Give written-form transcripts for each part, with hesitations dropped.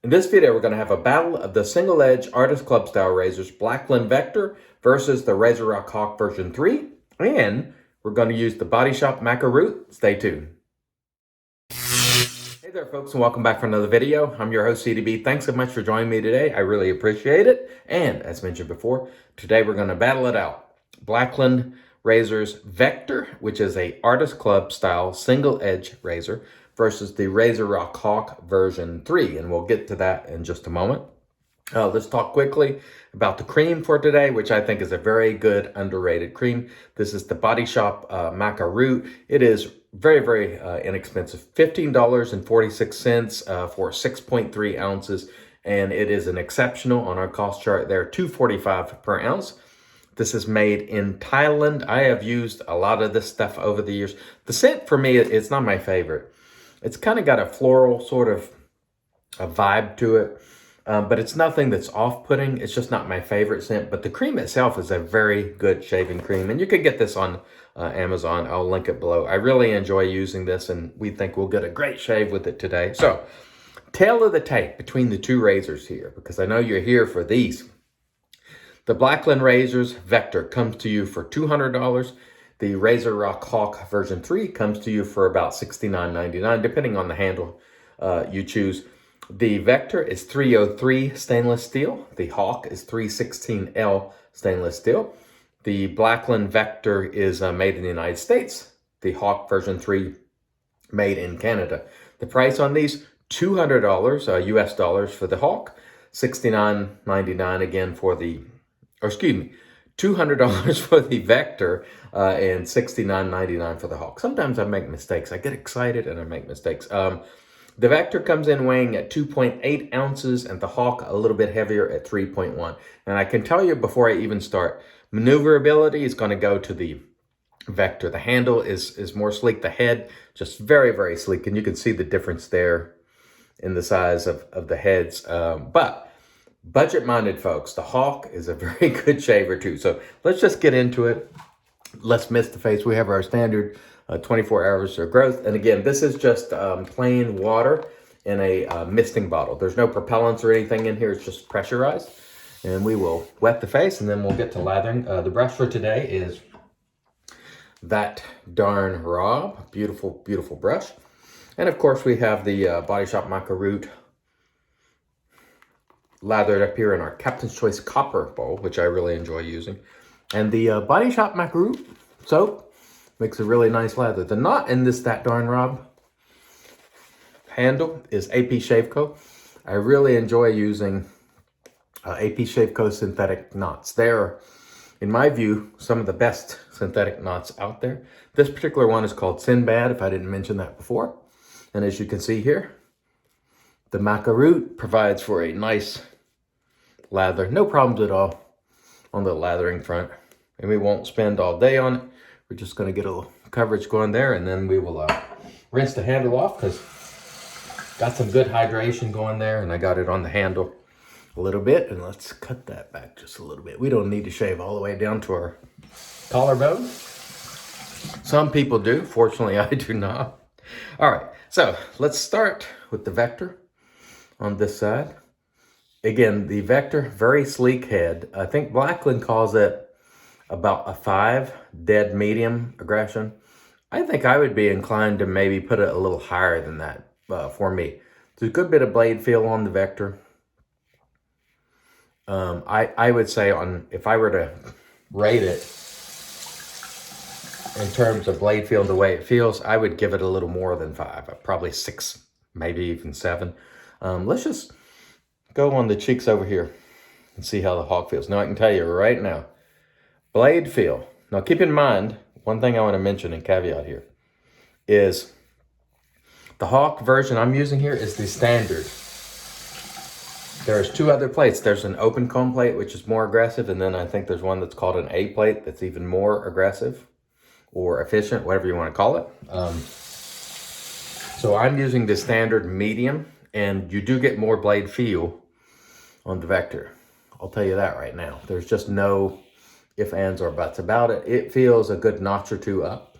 In this video, we're going to have a battle of the single edge artist club style razors, Blackland Vector versus the RazoRock Hawk version 3. And we're going to use the Body Shop Maca root. Stay tuned. Hey there folks, and welcome back for another video. I'm your host CDB. Thanks so much for joining me today. I really appreciate it. And as mentioned before, today we're going to battle it out. Blackland Razor's Vector, which is a artist club style single edge razor, versus the RazoRock Hawk version 3, and we'll get to that in just a moment. Let's talk quickly about the cream for today, which I think is a very good underrated cream. This is the Body Shop Maca root. It is very, very inexpensive, $15.46 for 6.3 ounces, and it is an exceptional on our cost chart there, $2.45 per ounce. This is made in Thailand. I have used a lot of this stuff over the years. The scent for me, it's not my favorite. It's kind of got a floral sort of a vibe to it, but it's nothing that's off-putting. It's just not my favorite scent, but the cream itself is a very good shaving cream, and you can get this on Amazon. I'll link it below. I really enjoy using this, and we think we'll get a great shave with it today. So, tail of the tape between the two razors here, because I know you're here for these. The Blackland Razors Vector comes to you for $200. The RazoRock Hawk version 3 comes to you for about $69.99, depending on the handle you choose. The Vector is 303 stainless steel. The Hawk is 316L stainless steel. The Blackland Vector is made in the United States. The Hawk version 3 made in Canada. The price on these, $200 US dollars for the Hawk, $69.99 again for the, or excuse me, $200 for the Vector and $69.99 for the Hawk. Sometimes I make mistakes. I get excited and I make mistakes. The Vector comes in weighing at 2.8 ounces and the Hawk a little bit heavier at 3.1. And I can tell you before I even start, maneuverability is going to go to the Vector. The handle is more sleek. The head, just very, very sleek. And you can see the difference there in the size of the heads. But budget-minded folks, the Hawk is a very good shaver too. So let's just get into it. Let's mist the face. We have our standard 24 hours of growth. And again, this is just plain water in a misting bottle. There's no propellants or anything in here. It's just pressurized. And we will wet the face and then we'll get to lathering. The brush for today is That Darn Rob. Beautiful, beautiful brush. And of course, we have the Body Shop Maca root lathered up here in our Captain's Choice copper bowl, which I really enjoy using. And the Body Shop Maca root soap makes a really nice lather. The knot in this That Darn Rob handle is AP Shave Co. I really enjoy using AP Shave Co. synthetic knots. They're, in my view, some of the best synthetic knots out there. This particular one is called Sinbad, if I didn't mention that before. And as you can see here, the Maca root provides for a nice lather. No problems at all on the lathering front. And we won't spend all day on it. We're just going to get a little coverage going there. And then we will rinse the handle off because got some good hydration going there. And I got it on the handle a little bit. And let's cut that back just a little bit. We don't need to shave all the way down to our collarbone. Some people do. Fortunately, I do not. All right. So let's start with the Vector on this side. Again, the Vector, very sleek head. I think Blackland calls it about a 5 dead medium aggression. I think I would be inclined to maybe put it a little higher than that for me. There's a good bit of blade feel on the Vector. I would say if I were to rate it in terms of blade feel, the way it feels, I would give it a little more than 5, probably 6, maybe even 7. Let's just go on the cheeks over here and see how the Hawk feels. Now I can tell you right now, blade feel. Now keep in mind, one thing I want to mention and caveat here is the Hawk version I'm using here is the standard. There's 2 other plates. There's an open comb plate, which is more aggressive, and then I think there's one that's called an A plate that's even more aggressive or efficient, whatever you want to call it. So I'm using the standard medium, and you do get more blade feel on the Vector. I'll tell you that right now. There's just no ifs, ands, or buts about it. It feels a good notch or 2 up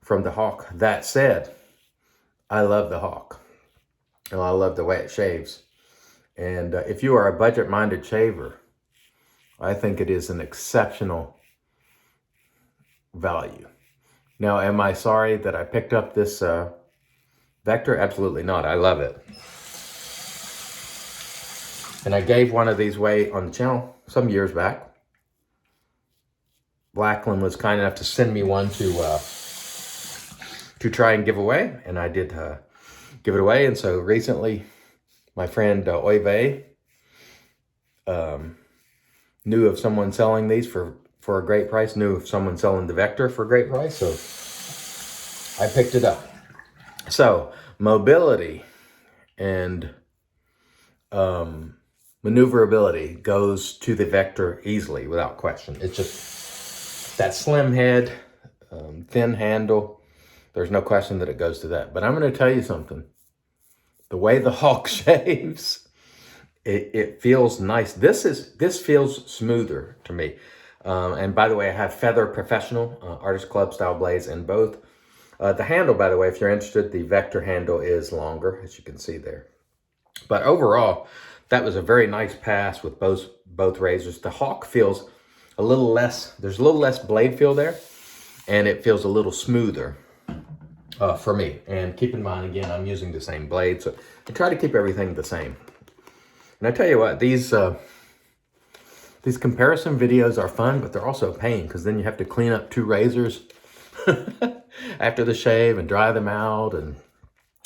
from the Hawk. That said, I love the Hawk. and I love the way it shaves. And if you are a budget-minded shaver, I think it is an exceptional value. Now, am I sorry that I picked up this Vector? Absolutely not. I love it. And I gave one of these away on the channel some years back. Blackland was kind enough to send me one to try and give away, and I did give it away. And so recently, my friend Oive knew of someone selling these for a great price, knew of someone selling the Vector for a great price, so I picked it up. So mobility and maneuverability goes to the Vector easily, without question. It's just that slim head, thin handle. There's no question that it goes to that. But I'm going to tell you something. The way the Hawk shaves, it feels nice. This feels smoother to me. And by the way, I have Feather Professional Artist Club style blades in both. The handle, by the way, if you're interested, the Vector handle is longer, as you can see there. But overall, that was a very nice pass with both razors. The Hawk feels a little less, there's a little less blade feel there, and it feels a little smoother for me. And keep in mind, again, I'm using the same blade, so I try to keep everything the same. And I tell you what, these comparison videos are fun, but they're also a pain, because then you have to clean up 2 razors after the shave and dry them out and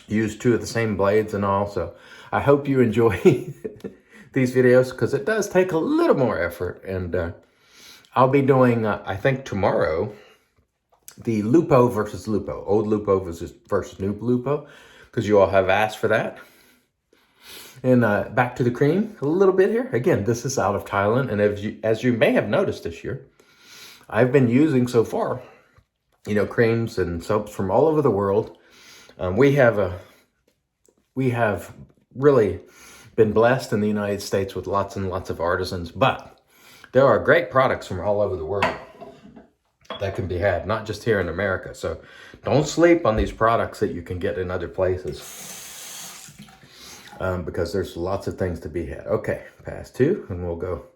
use 2 of the same blades and all. So I hope you enjoy these videos, because it does take a little more effort. And I'll be doing, I think tomorrow, the Lupo versus Lupo, old Lupo versus new Lupo, because you all have asked for that. And back to the cream a little bit here. Again, this is out of Thailand, and as you may have noticed this year, I've been using so far, you know, creams and soaps from all over the world. We have really been blessed in the United States with lots and lots of artisans, but there are great products from all over the world that can be had, not just here in America. So don't sleep on these products that you can get in other places. Because there's lots of things to be had. Okay, pass 2, and we'll go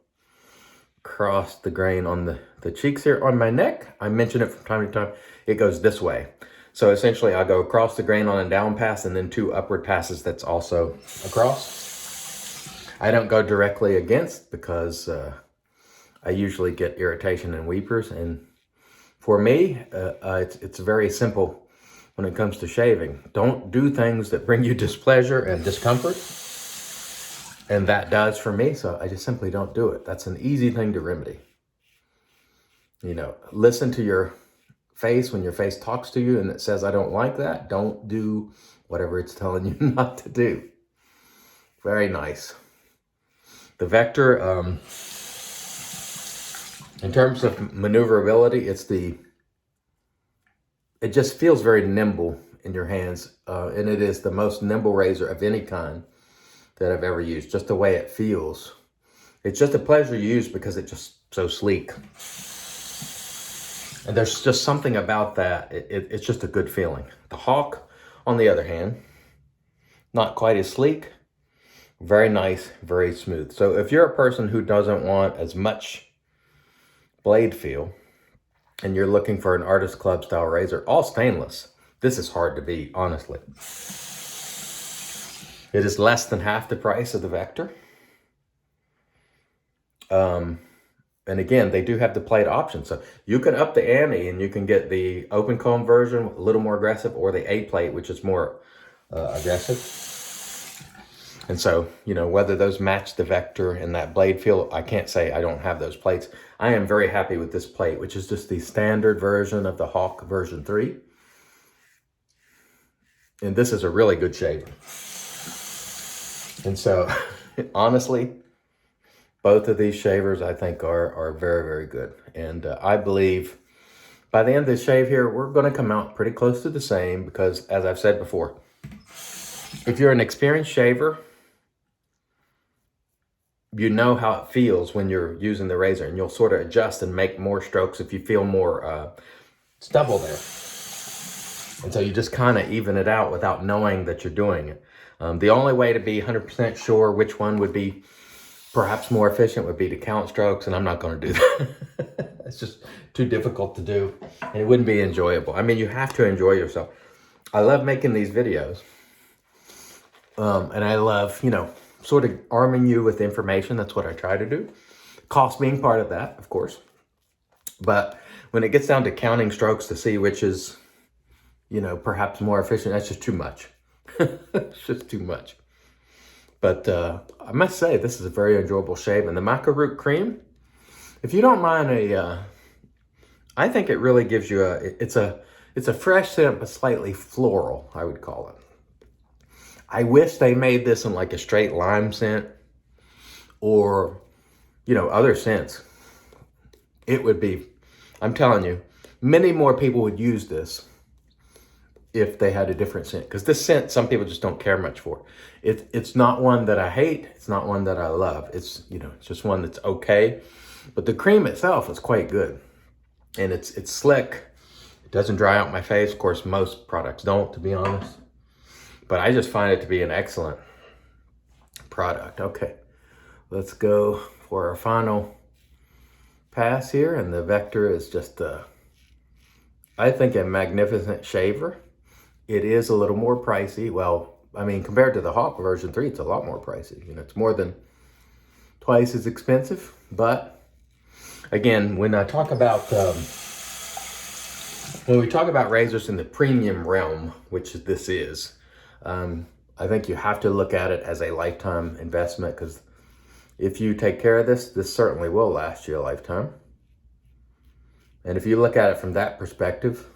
across the grain on the cheeks here. On my neck, I mention it from time to time, it goes this way. So essentially, I go across the grain on a down pass, and then 2 upward passes that's also across. I don't go directly against, because I usually get irritation and weepers. And for me, it's very simple. When it comes to shaving, don't do things that bring you displeasure and discomfort. And that does for me, so I just simply don't do it. That's an easy thing to remedy. You know, listen to your face when your face talks to you and it says, I don't like that. Don't do whatever it's telling you not to do. Very nice. The Vector, in terms of maneuverability, it just feels very nimble in your hands, and it is the most nimble razor of any kind that I've ever used. Just the way it feels. It's just a pleasure to use because it's just so sleek. And there's just something about that. It's just a good feeling. The Hawk, on the other hand, not quite as sleek. Very nice, very smooth. So if you're a person who doesn't want as much blade feel, and you're looking for an Artist Club style razor, all stainless, this is hard to beat, honestly. It is less than half the price of the Vector. And again, they do have the plate option. So you can up the ante and you can get the open comb version, a little more aggressive, or the A plate, which is more aggressive. And so, you know, whether those match the Vector and that blade feel, I can't say I don't have those plates. I am very happy with this plate, which is just the standard version of the Hawk version 3. And this is a really good shaver. And so, honestly, both of these shavers I think are very, very good. And I believe by the end of this shave here, we're going to come out pretty close to the same, because as I've said before, if you're an experienced shaver, you know how it feels when you're using the razor, and you'll sort of adjust and make more strokes if you feel more stubble there. And so you just kind of even it out without knowing that you're doing it. The only way to be 100% sure which one would be perhaps more efficient would be to count strokes, and I'm not going to do that. It's just too difficult to do, and it wouldn't be enjoyable. I mean, you have to enjoy yourself. I love making these videos, and I love, you know, sort of arming you with information. That's what I try to do. Cost being part of that, of course. But when it gets down to counting strokes to see which is, you know, perhaps more efficient, that's just too much. It's just too much. But I must say, this is a very enjoyable shave. And the Maca root cream, if you don't mind I think it really gives you it's a fresh scent, but slightly floral, I would call it. I wish they made this in like a straight lime scent or, you know, other scents. It would be, I'm telling you, many more people would use this if they had a different scent. Because this scent, some people just don't care much for. It's not one that I hate. It's not one that I love. It's, you know, it's just one that's okay. But the cream itself is quite good. And it's slick. It doesn't dry out my face. Of course, most products don't, to be honest. But I just find it to be an excellent product. Okay, let's go for our final pass here. And the Vector is just, I think, a magnificent shaver. It is a little more pricey. Well, I mean, compared to the Hawk version 3, it's a lot more pricey. You know, it's more than twice as expensive. But again, when I talk about when we talk about razors in the premium realm, which this is, I think you have to look at it as a lifetime investment, because if you take care of this, this certainly will last you a lifetime. And if you look at it from that perspective,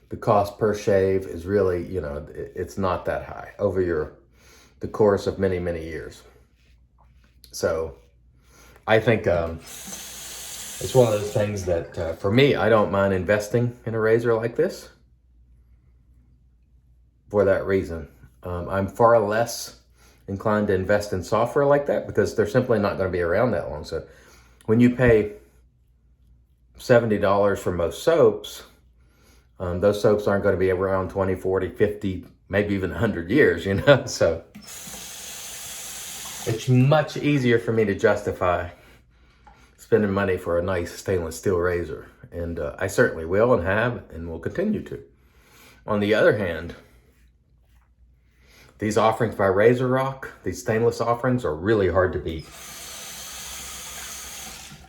the cost per shave is really, you know, it's not that high over the course of many, many years. So I think it's one of those things that for me, I don't mind investing in a razor like this for that reason. I'm far less inclined to invest in software like that because they're simply not going to be around that long. So when you pay $70 for most soaps, those soaps aren't going to be around 20, 40, 50, maybe even 100 years, you know? So it's much easier for me to justify spending money for a nice stainless steel razor. And I certainly will and have and will continue to. On the other hand, these offerings by RazoRock, these stainless offerings, are really hard to beat.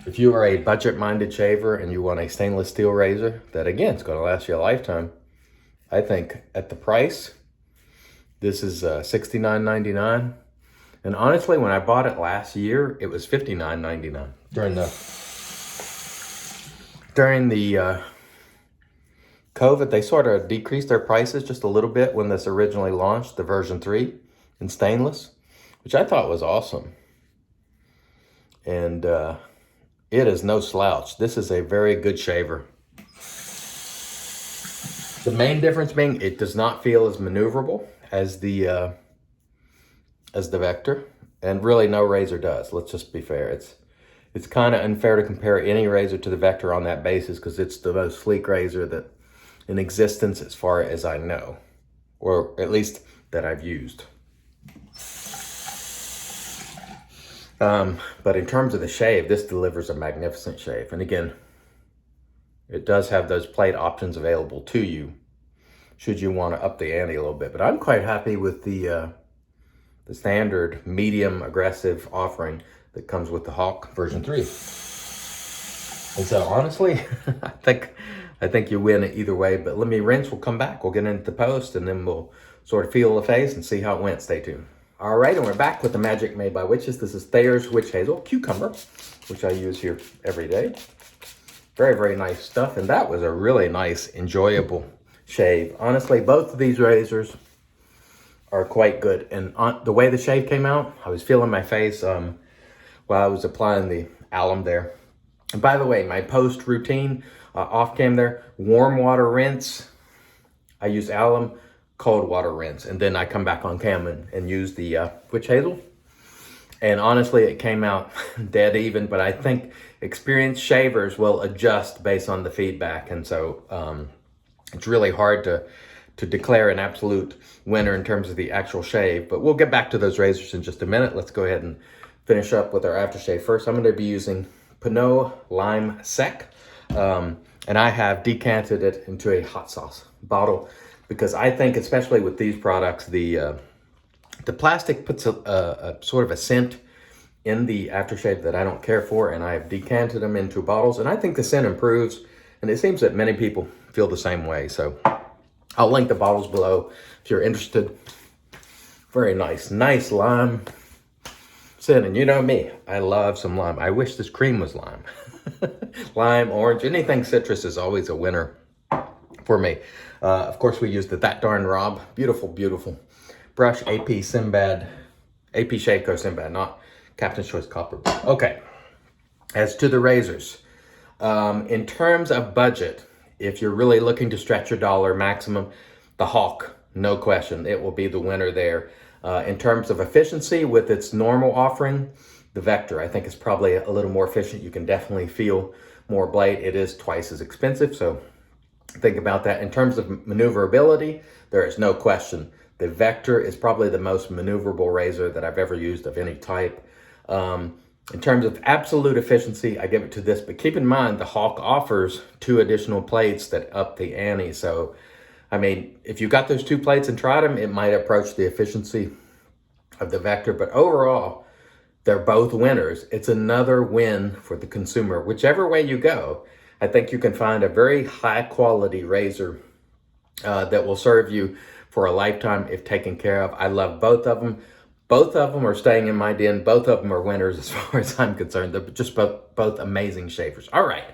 If you are a budget-minded shaver and you want a stainless steel razor that, again, is going to last you a lifetime, I think at the price, this is $69.99. And honestly, when I bought it last year, it was $59.99 during the COVID. They sort of decreased their prices just a little bit when this originally launched, the version 3 in stainless, which I thought was awesome. And it is no slouch. This is a very good shaver. The main difference being it does not feel as maneuverable as the Vector, and really no razor does. Let's just be fair. It's kind of unfair to compare any razor to the Vector on that basis because it's the most sleek razor that in existence as far as I know, or at least that I've used. But in terms of the shave, this delivers a magnificent shave. And again, it does have those plate options available to you should you want to up the ante a little bit. But I'm quite happy with the standard medium aggressive offering that comes with the Hawk version 3. And so honestly, I think you win either way. But let me rinse, we'll come back, we'll get into the post, and then we'll sort of feel the face and see how it went. Stay tuned. All right, and we're back with the Magic Made by Witches. This is Thayer's Witch Hazel Cucumber, which I use here every day. Very, very nice stuff. And that was a really nice, enjoyable shave. Honestly, both of these razors are quite good. And the way the shave came out, I was feeling my face while I was applying the alum there. And by the way, my post routine off cam there, warm water rinse. I use alum, cold water rinse, and then I come back on cam and use the Witch Hazel. And honestly, it came out dead even, but I think experienced shavers will adjust based on the feedback. And so it's really hard to to declare an absolute winner in terms of the actual shave, but we'll get back to those razors in just a minute. Let's go ahead and finish up with our aftershave first. I'm going to be using Pinaud Lime Sec, and I have decanted it into a hot sauce bottle because I think, especially with these products, the plastic puts a sort of a scent in the aftershave that I don't care for, and I have decanted them into bottles, and I think the scent improves, and it seems that many people feel the same way. So I'll link the bottles below if you're interested. Very nice lime scent, and you know me, I love some lime. I wish this cream was lime. Lime, orange, anything citrus is always a winner for me. Of course, we used the That Darn Rob. Beautiful, beautiful brush. AP Shaveco Sinbad, not Captain's Choice Copper. Okay, as to the razors. In terms of budget, if you're really looking to stretch your dollar maximum, the Hawk, no question, it will be the winner there. In terms of efficiency with its normal offering, the Vector, I think, is probably a little more efficient. You can definitely feel more blade. It is twice as expensive, so think about that. In terms of maneuverability, there is no question. The Vector is probably the most maneuverable razor that I've ever used of any type. In terms of absolute efficiency, I give it to this, but keep in mind the Hawk offers 2 additional plates that up the ante. So, I mean, if you got those 2 plates and tried them, it might approach the efficiency of the Vector, but overall, they're both winners. It's another win for the consumer. Whichever way you go, I think you can find a very high quality razor that will serve you for a lifetime if taken care of. I love both of them. Both of them are staying in my den. Both of them are winners as far as I'm concerned. They're just both amazing shavers. All right,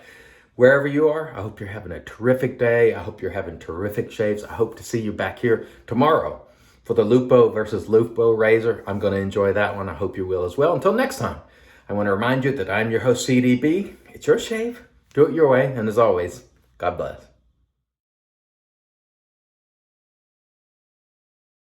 wherever you are, I hope you're having a terrific day. I hope you're having terrific shaves. I hope to see you back here tomorrow for the Lupo versus Lupo razor. I'm going to enjoy that one. I hope you will as well. Until next time, I want to remind you that I'm your host, CDB. It's your shave. Do it your way. And as always, God bless.